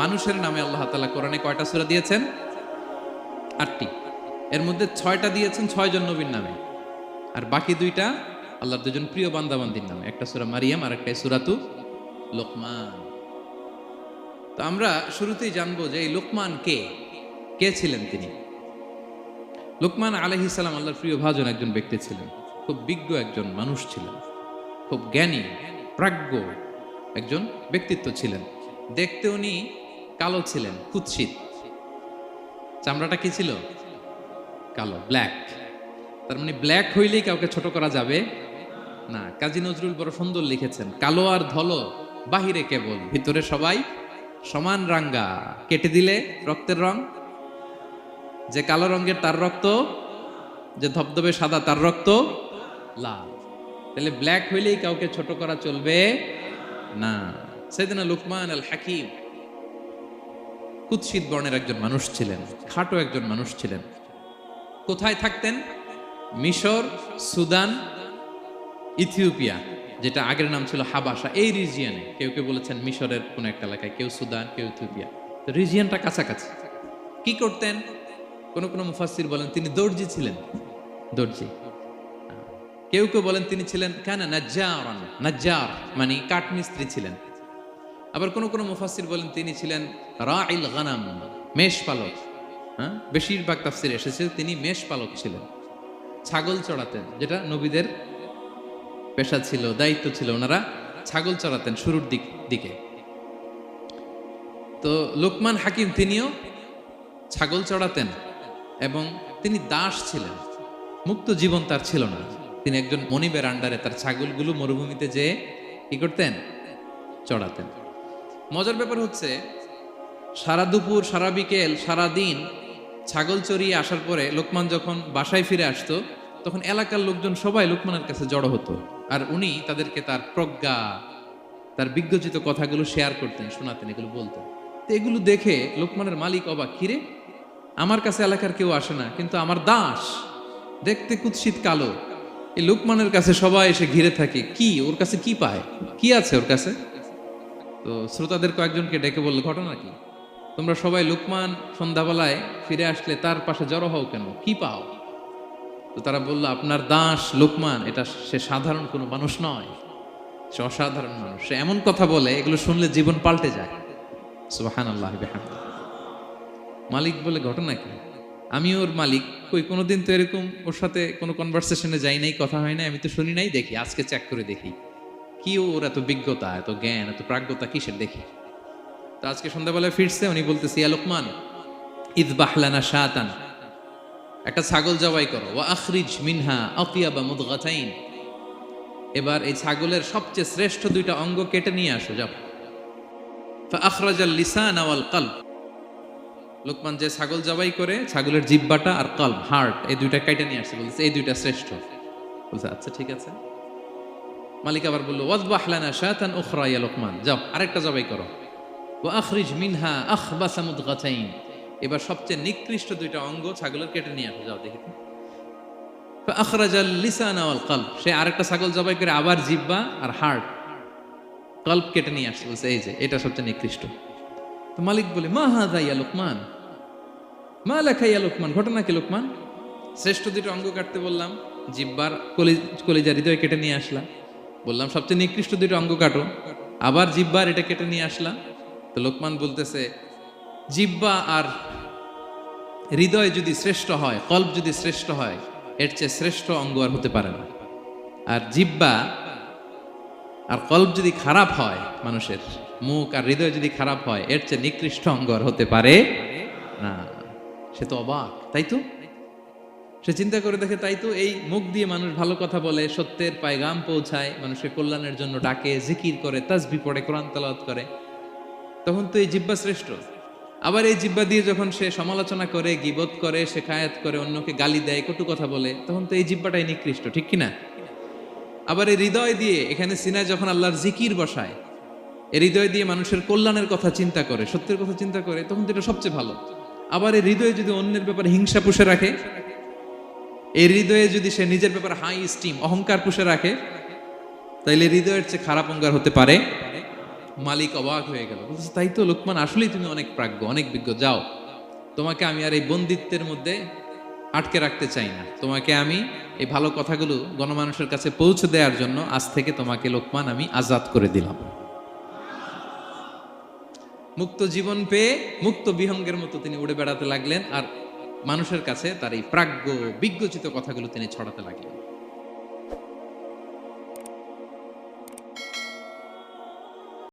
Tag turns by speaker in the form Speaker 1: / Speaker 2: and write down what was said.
Speaker 1: মানুষের নামে আল্লাহ তাআলা কোরআনে কয়টা সূরা দিয়েছেন? 8টি। এর মধ্যে 6টা দিয়েছেন 6 জন নবীর নামে, আর বাকি 2টা আল্লাহর দুজন প্রিয় বান্দাবান্দির নামে। একটা সূরা মারিয়াম আর একটা সূরাতু লোকমান। তো আমরা শুরুতেই জানবো যে এই লোকমান কে ছিলেন তিনি। লোকমান আলাইহিস সালাম আল্লাহর প্রিয় ভাজন একজন ব্যক্তি ছিলেন, খুব বিজ্ঞ একজন মানুষ ছিলেন, খুব জ্ঞানী প্রাজ্ঞ একজন ব্যক্তিত্ব ছিলেন। দেখতে উনি কালো ছিলেন, কুৎসিত। চামড়াটা কি ছিল? কালো, ব্ল্যাক। তার মানে ব্ল্যাক হইলেই কাউকে ছোট করা যাবে না। কাজী নজরুল বড় সুন্দর লিখেছেন, কালো আর ধলো বাহিরে কেবল, ভিতরে সবাই সমান রাঙ্গা, কেটে দিলে রক্তের রং। যে কালো রঙের তার রক্ত, যে ধবধবে সাদা তার রক্ত লাল। তাহলে ব্ল্যাক হইলেই কাউকে ছোট করা চলবে না। সাইয়েদনা লুকমান আল হাকিম কুৎসিত বর্ণের একজন মানুষ ছিলেন, খাটো একজন মানুষ ছিলেন। কোথায় থাকতেন? মিশর, সুদান, ইথিওপিয়া, যেটা আগের নাম ছিল হাবাসা, এই রিজিয়নে। কেউ কেউ বলেছেন মিশরের কোন একটা এলাকায়, কেউ সুদান, কেউ ইথিওপিয়া। তো রিজিয়নটা কাছাকাছি। কি করতেন? কোন কোন মুফাসসির বলেন তিনি দর্জি ছিলেন, দর্জি। কেউ কেউ বলেন তিনি ছিলেন কানা নাজ্জারান, নাজ্জার মানে কাঠমিস্ত্রি ছিলেন। আবার কোন কোন মুফাসসির বলেন তিনি ছিলেন রাইল গানাম, মেষ পালক। বেশিরভাগ তাফসিরে এসেছে তিনি মেষ পালক ছিলেন, ছাগল চড়াতেন, যেটা নবীদের পেশা ছিল, দায়িত্ব ছিল। ওনারা ছাগল চড়াতেন শুরুর দিকে। তো লোকমান হাকিম তিনিও ছাগল চড়াতেন এবং তিনি দাস ছিলেন, মুক্ত জীবন তার ছিল না। তিনি একজন মনিবের আন্ডারে তার ছাগলগুলো মরুভূমিতে যেয়ে কি করতেন? চড়াতেন। মজার ব্যাপার হচ্ছে, সারা দুপুর, সারা বিকেল, সারা দিন ছাগল চড়িয়ে আসার পরে লোকমান যখন বাসায় ফিরে আসতো, তখন এলাকার লোকজন সবাই লোকমানের কাছে জড়ো হতো, আর উনি তাদেরকে তার প্রজ্ঞা, তার বিজ্ঞচিত কথাগুলো শেয়ার করতেন, শোনাতেন, এগুলো বলতেন। তো এগুলো দেখে লোকমানের মালিক অবাক, কিরে আমার কাছে এলাকার কেউ আসে না, কিন্তু আমার দাস দেখতে কুৎসিত কালো, এই লোকমানের কাছে সবাই এসে ঘিরে থাকে, কি ওর কাছে কি পায়, কি আছে ওর কাছে? তো শ্রোতাদের কয়েকজনকে ডেকে বলল, ঘটনা কি? তোমরা সবাই লোকমান সন্ধ্যাবেলায় ফিরে আসলে তার পাশে জড়ো হও কেন, কি পাও? তো তারা বলল, আপনার দাস লোকমান, এটা সে সাধারণ কোনো মানুষ নয়, সে অসাধারণ মানুষ। সে এমন কথা বলে, এগুলো শুনলে জীবন পাল্টে যায়। সুবহানাল্লাহ বিহামদিহি। মালিক বলে, ঘটনা কি? আমি ওর মালিক, কই কোনোদিন তো এরকম ওর সাথে কোনো কনভারসেশনে যাই নাই, কথা হয় নাই, আমি তো শুনি নাই, দেখি আজকে চেক করে দেখি কি ওর এত বিজ্ঞতা, এত জ্ঞান, এত প্রাজ্ঞতা কিসের, দেখি। তো আজকে সন্ধ্যাবেলায় ফিরছে, উনি বলতেছে, ইয়া লোকমান ইযবাহ লানা শাতান, একটা ছাগল জবাই করো, ওয়া আখরিজ মিনহা আতিয়াবা মুদগাতাইন, এবার এই ছাগলের সবচেয়ে শ্রেষ্ঠ 2টা অঙ্গ কেটে নিয়ে আসো, যাও। ফাআখরাজাল লিসান ওয়াল কলব, লোকমান যে ছাগল জবাই করে ছাগলের জিহ্বাটা আর কলব, হার্ট, এই 2টা কেটে নিয়ে আসছে, বলছে এই 2টা শ্রেষ্ঠ। বলছে আচ্ছা ঠিক আছে। মালিক আবার বলল, ওয়াযবাহ লানা শাতান উখরা ইয়া লোকমান, যাও আরেকটা জবাই করো, ওয়া আখরিজ মিনহা আখবাসা মুদগাতাইন, এবার সবচেয়ে নিকৃষ্ট 2টা অঙ্গ ছাগলের কেটে নিয়ে আসো, যাও দেখি। ফাআখরাজাল লিসান ওয়াল কলব, সে আরেকটা ছাগল জবাই করে আবার জিহ্বা আর হার্ট, কলব কেটে নিয়ে আসছে, বলছে এই যে এটা সবচেয়ে নিকৃষ্ট। তো মালিক বলে, মা হাযা ইয়া লোকমান, মা লাকা ইয়া লোকমান, ঘটনা কি লোকমান? শ্রেষ্ঠ 2টা অঙ্গ কাটতে বললাম, জিহ্বার কলিজা হৃদয় কেটে নিয়ে আসলাম, বললাম সবচেয়ে নিকৃষ্ট 2টা অঙ্গ কাটো, আবার জিহ্বার এটা কেটে নিয়ে আসলাম। তো লোকমান বলতেছে, জিহ্বা আর হৃদয় যদি শ্রেষ্ঠ হয়, কলব যদি শ্রেষ্ঠ হয়, এর চেয়ে শ্রেষ্ঠ অঙ্গ আর হতে পারে না। আর জিহ্বা আর কলব যদি খারাপ হয়, মানুষের মুখ আর হৃদয় যদি খারাপ হয়, এর চেয়ে নিকৃষ্ট অঙ্গ আর হতে পারে না। সে তো অবাক, তাই তো? সে চিন্তা করে দেখে, তাই তো, এই মুখ দিয়ে মানুষ ভালো কথা বলে, সত্যের পায়গাম পৌঁছায়, মানুষের কল্যাণের জন্য ডাকে, জিকির করে, তাসবিহ পড়ে, কোরআন তেলাওয়াত করে, তখন তো এই জিহ্বা শ্রেষ্ঠ। আবার এই জিহ্বা দিয়ে যখন সে সমালোচনা করে, গীবত করে, শেখায়াত করে, অন্যকে গালি দেয়, কটু কথা বলে, তখন তো এই জিহ্বাটাই নিকৃষ্ট, ঠিক কিনা? আবার এই হৃদয় দিয়ে, এখানে সিনায় যখন আল্লাহর জিকির বসায়, এই হৃদয় দিয়ে মানুষের কল্যাণের কথা চিন্তা করে, সত্যের কথা চিন্তা করে, তখন তো এটা সবচেয়ে ভালো। আবার এই হৃদয়ে যদি অন্যের ব্যাপারে হিংসা পুষে রাখে, এই হৃদয়ে যদি সে নিজের ব্যাপারে হাই স্টিম, অহংকার পুষে রাখে, তাইলে হৃদয়ের চেয়ে খারাপ অঙ্গার হতে পারে মালিক অবাক হয়ে গেল, বলতেছে তাই তো লোকমান, আসলেই তুমি অনেক প্রাজ্ঞ, অনেক বিজ্ঞ। যাও, তোমাকে আমি আর এই বন্দিত্বের মধ্যে আটকে রাখতে চাই না। তোমাকে আমি এই ভালো কথাগুলো গণমানুষের কাছে পৌঁছে দেওয়ার জন্য আজ থেকে তোমাকে লোকমান আমি আজাদ করে দিলাম। মুক্ত জীবন পেয়ে মুক্ত বিহঙ্গের মতো তিনি উড়ে বেড়াতে লাগলেন, আর মানুষের কাছে তার এই প্রাজ্ঞ বিজ্ঞচিত কথাগুলো তিনি ছড়াতে লাগলেন।